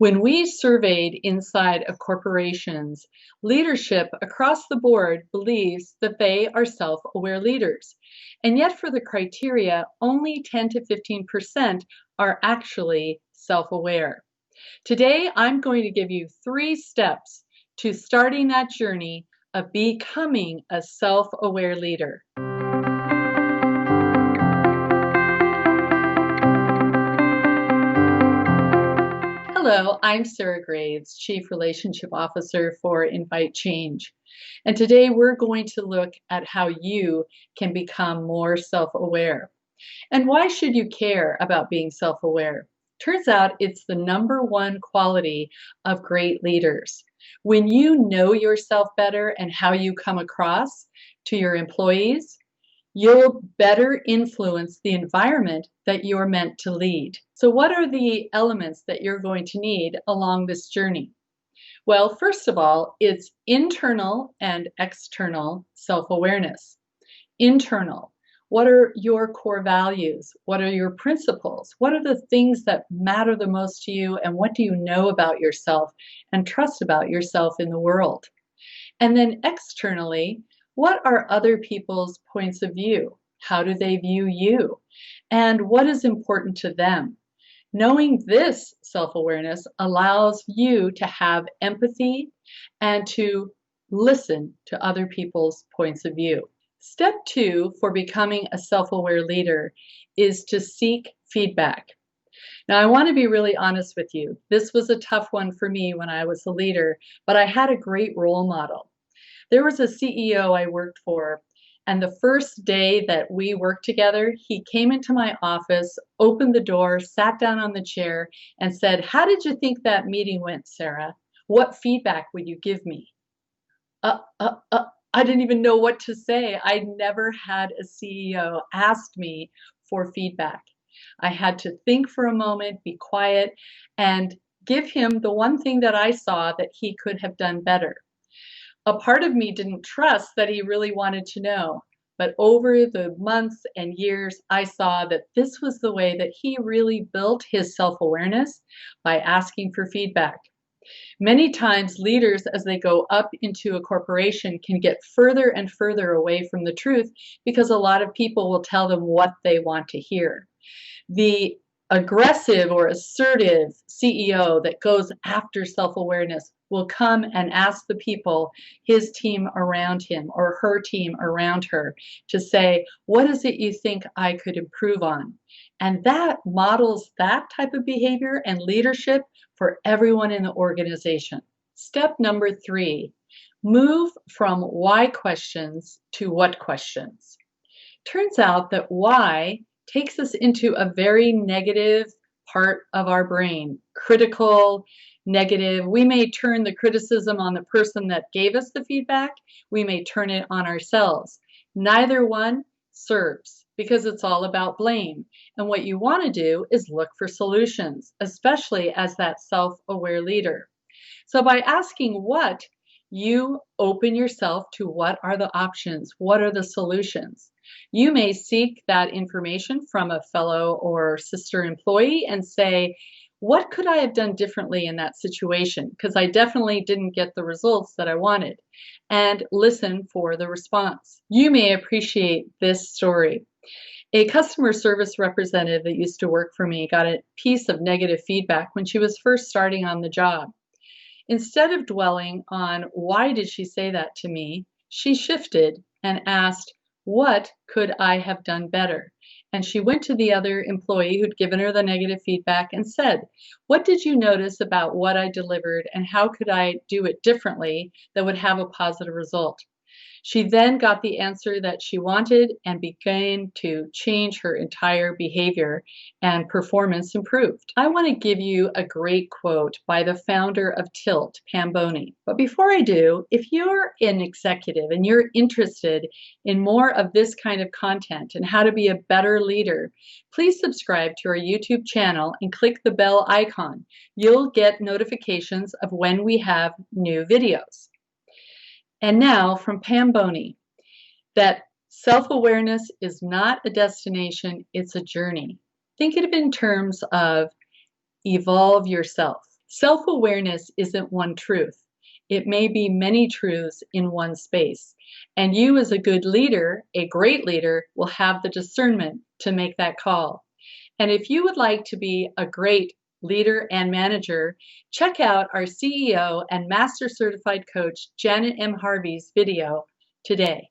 When we surveyed inside of corporations, leadership across the board believes that they are self-aware leaders. And yet for the criteria, only 10 to 15% are actually self-aware. Today, I'm going to give you 3 steps to starting that journey of becoming a self-aware leader. Hello, I'm Sarah Graves, Chief Relationship Officer for inviteCHANGE. And today we're going to look at how you can become more self-aware. And why should you care about being self-aware? Turns out it's the #1 quality of great leaders. When you know yourself better and how you come across to your employees, you'll better influence the environment that you're meant to lead. So what are the elements that you're going to need along this journey? Well, first of all, it's internal and external self-awareness. Internal. What are your core values? What are your principles? What are the things that matter the most to you, and what do you know about yourself and trust about yourself in the world? And then externally, what are other people's points of view? How do they view you? And what is important to them? Knowing this self-awareness allows you to have empathy and to listen to other people's points of view. Step 2 for becoming a self-aware leader is to seek feedback. Now, I want to be really honest with you. This was a tough one for me when I was a leader, but I had a great role model. There was a CEO I worked for, and the first day that we worked together, he came into my office, opened the door, sat down on the chair, and said, "How did you think that meeting went, Sarah? What feedback would you give me?" I didn't even know what to say. I never had a CEO ask me for feedback. I had to think for a moment, be quiet, and give him the one thing that I saw that he could have done better. A part of me didn't trust that he really wanted to know, but over the months and years, I saw that this was the way that he really built his self-awareness by asking for feedback. Many times leaders, as they go up into a corporation, can get further and further away from the truth because a lot of people will tell them what they want to hear. The aggressive or assertive CEO that goes after self-awareness will come and ask the people, his team around him or her team around her, to say, what is it you think I could improve on? And that models that type of behavior and leadership for everyone in the organization. Step number 3, move from why questions to what questions. Turns out that why takes us into a very negative part of our brain, critical, negative. We may turn the criticism on the person that gave us the feedback. We may turn it on ourselves. Neither one serves because it's all about blame. And what you want to do is look for solutions, especially as that self-aware leader. So by asking what, you open yourself to what are the options, what are the solutions. You may seek that information from a fellow or sister employee and say, what could I have done differently in that situation? Because I definitely didn't get the results that I wanted. And listen for the response. You may appreciate this story. A customer service representative that used to work for me got a piece of negative feedback when she was first starting on the job. Instead of dwelling on why did she say that to me, she shifted and asked, what could I have done better? And she went to the other employee who'd given her the negative feedback and said, what did you notice about what I delivered and how could I do it differently that would have a positive result? She then got the answer that she wanted and began to change her entire behavior, and performance improved. I want to give you a great quote by the founder of Tilt, Pam Boney. But before I do, if you're an executive and you're interested in more of this kind of content and how to be a better leader, please subscribe to our YouTube channel and click the bell icon. You'll get notifications of when we have new videos. And now from Pam Boney, that self-awareness is not a destination, it's a journey. Think of it in terms of evolve yourself. Self-awareness isn't one truth. It may be many truths in one space. And you, as a good leader, a great leader, will have the discernment to make that call. And if you would like to be a great leader and manager, check out our CEO and Master Certified Coach, Janet M. Harvey's video today.